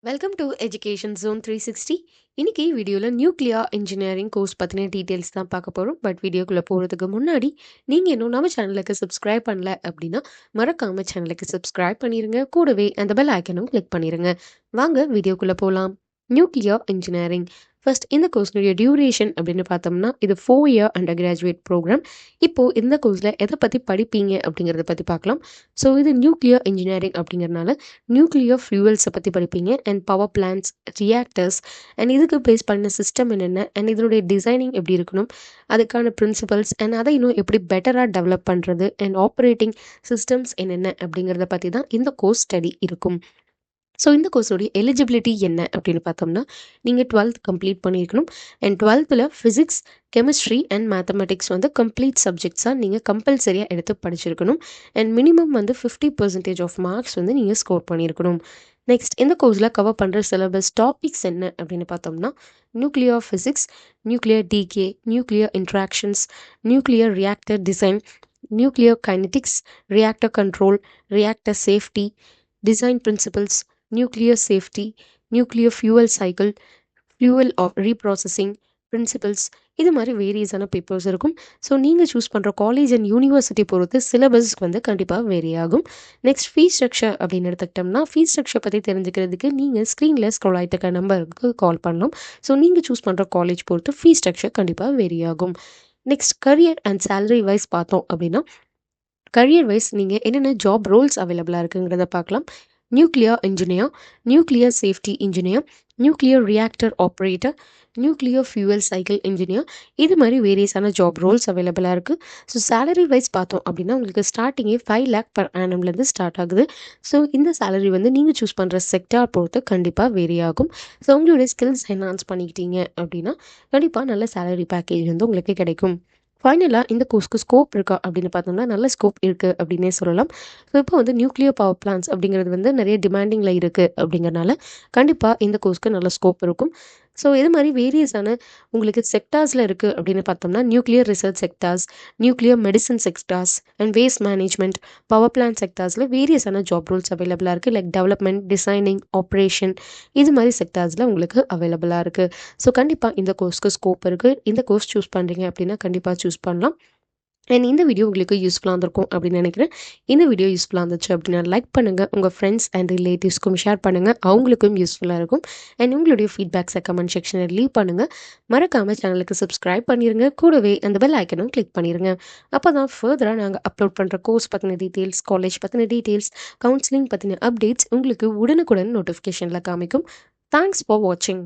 Welcome to education zone 360. இன்னைக்கு வீடியோவில் nuclear engineering course பற்றின டீட்டெயில்ஸ் தான் பார்க்க போகிறோம். பட் வீடியோக்குள்ளே போகிறதுக்கு முன்னாடி நீங்கள் இன்னும் நம்ம சேனலுக்கு சப்ஸ்கிரைப் பண்ணல அப்படின்னா மறக்காமல் சேனலுக்கு சப்ஸ்கிரைப் பண்ணிடுங்க. கூடவே அந்த பெல் ஐக்கனும் கிளிக் பண்ணிடுங்க. வாங்க வீடியோக்குள்ளே போகலாம். நியூக்ளியர் இன்ஜினியரிங் ஃபர்ஸ்ட் இந்த கோர்ஸ்னுடைய டியூரேஷன் அப்படின்னு பார்த்தோம்னா இது 4 இயர் அண்டர் கிராஜுவேட் ப்ரோக்ராம். இப்போது இந்த கோர்ஸில் எதை பற்றி படிப்பீங்க அப்படிங்கிறத பற்றி பார்க்கலாம். ஸோ இது நியூக்ளியர் இன்ஜினியரிங் அப்படிங்கிறனால நியூக்ளியர் ஃபியூவல்ஸை பற்றி படிப்பீங்க and power plants, reactors and இதுக்கு பேஸ் பண்ண சிஸ்டம் என்னென்ன அண்ட் இதனுடைய டிசைனிங் எப்படி இருக்கணும், அதுக்கான பிரின்சிபல்ஸ் அண்ட் அதை இன்னும் எப்படி பெட்டராக டெவலப் பண்ணுறது அண்ட் ஆப்ரேட்டிங் சிஸ்டம்ஸ் என்னென்ன அப்படிங்கிறத பற்றி தான் இந்த கோர்ஸ் ஸ்டடி இருக்கும். ஸோ இந்த கோர்ஸோடைய எலிஜிபிலிட்டி என்ன அப்படின்னு பார்த்தோம்னா நீங்கள் 12th கம்ப்ளீட் பண்ணியிருக்கணும் and 12th physics, chemistry and mathematics complete சப்ஜெக்ட்ஸாக நீங்கள் கம்பல்சரியாக எடுத்து படிச்சிருக்கணும் அண்ட் மினிமம் 50% ஆஃப் மார்க்ஸ் நீங்கள் ஸ்கோர் பண்ணியிருக்கணும். நெக்ஸ்ட் இந்த கோர்ஸில் கவர் பண்ணுற சிலபஸ் டாபிக்ஸ் என்ன அப்படின்னு பார்த்தோம்னா nuclear physics, nuclear decay, nuclear interactions, nuclear reactor design, nuclear kinetics, reactor control, reactor safety, design principles, nuclear safety, nuclear fuel cycle, fuel of reprocessing principles, இது மாதிரி வேரியஸான பேப்பர்ஸ் இருக்கும். ஸோ நீங்கள் choose பண்ணுற college and university பொறுத்து syllabus கண்டிப்பாக vary ஆகும். Next fees structure அப்படின்னு எடுத்துக்கிட்டோம்னா ஃபீஸ் ஸ்ட்ரக்சர் பற்றி தெரிஞ்சுக்கிறதுக்கு நீங்கள் ஸ்க்ரீனில் ஸ்க்ரோல் ஆகிட்டு நம்பருக்கு கால் பண்ணலாம். ஸோ நீங்கள் சூஸ் பண்ணுற காலேஜ் பொறுத்து ஃபீஸ் ஸ்ட்ரக்சர் கண்டிப்பாக வேரி ஆகும். Next career and salary wise பார்த்தோம் அப்படின்னா கரியர் வைஸ் நீங்கள் என்னென்ன ஜாப் ரோல்ஸ் அவைலபிளாக இருக்குங்கிறத பார்க்கலாம். Nuclear engineer, nuclear safety engineer, nuclear reactor operator, nuclear fuel cycle engineer, இது மாதிரி வேரியஸான ஜாப் ரோல்ஸ் அவைலபிளாக இருக்குது. ஸோ சேலரி வைஸ் பார்த்தோம் அப்படின்னா உங்களுக்கு ஸ்டார்டிங்கே 5 lakh per annumலேருந்து ஸ்டார்ட் ஆகுது. ஸோ இந்த சேலரி நீங்கள் சூஸ் பண்ணுற செக்டார் பொறுத்து கண்டிப்பாக வேரி ஆகும். ஸோ உங்களுடைய ஸ்கில்ஸ் என்ஹான்ஸ் பண்ணிக்கிட்டீங்க அப்படின்னா கண்டிப்பாக நல்ல சேலரி பேக்கேஜ் உங்களுக்கு கிடைக்கும். ஃபைனலாக இந்த கோர்ஸ்க்கு ஸ்கோப் இருக்கா அப்படின்னு பார்த்தோம்னா நல்ல ஸ்கோப் இருக்குது அப்படின்னே சொல்லலாம். ஸோ இப்போ நியூக்ளியர் பவர் பிளான்ஸ் அப்படிங்கிறது நிறைய டிமாண்டிங்கில் இருக்குது அப்படிங்கிறனால கண்டிப்பாக இந்த கோர்ஸ்க்கு நல்ல ஸ்கோப் இருக்கும். ஸோ இது மாதிரி வேரியஸான உங்களுக்கு செக்டார்ஸில் இருக்குது அப்படின்னு பார்த்தோம்னா nuclear research sectors, nuclear medicine sectors and waste management, power plant செக்டார்ஸில் வேரியஸான ஜாப் ரோல்ஸ் அவைலபிளாக இருக்குது. லைக் டெவலப்மெண்ட், டிசைனிங், ஆப்ரேஷன், இது மாதிரி செக்டார்ஸில் உங்களுக்கு அவைலபிளாக இருக்குது. ஸோ கண்டிப்பாக இந்த கோர்ஸ்க்கு ஸ்கோப் இருக்குது. இந்த கோர்ஸ் சூஸ் பண்ணுறீங்க அப்படின்னா கண்டிப்பாக சூஸ் பண்ணலாம். அண்ட் இந்த வீடியோ உங்களுக்கு யூஸ்ஃபுல்லாக இருந்திருக்கும் அப்படின்னு நினைக்கிறேன். இந்த வீடியோ யூஸ்ஃபுல்லாக இருந்துச்சு அப்படின்னா லைக் பண்ணுங்கள், உங்கள் ஃப்ரெண்ட்ஸ் அண்ட் ரிலேட்டிவ்ஸ்க்கும் ஷேர் பண்ணுங்கள், அவங்களுக்கும் யூஸ்ஃபுல்லாக இருக்கும். அண்ட் உங்களுடைய ஃபீட்பேக்ஸை கமெண்ட் செக்ஷனில் லீவ் பண்ணுங்கள். மறக்காமல் சேனலுக்கு சப்ஸ்கிரைப் பண்ணிடுங்க. கூடவே அந்த பெல் ஐக்கனும் கிளிக் பண்ணிடுங்க. அப்போ தான் ஃபர்தராக நாங்கள் அப்லோட் பண்ணுற கோர்ஸ் பற்றின டீட்டெயில்ஸ், காலேஜ் பற்றின டீட்டெயில்ஸ், கவுன்சிலிங் பற்றின அப்டேட்ஸ் உங்களுக்கு உடனுக்குடன் நோட்டிஃபிகேஷனில் காமிக்கும். தேங்க்ஸ் ஃபார் வாட்சிங்.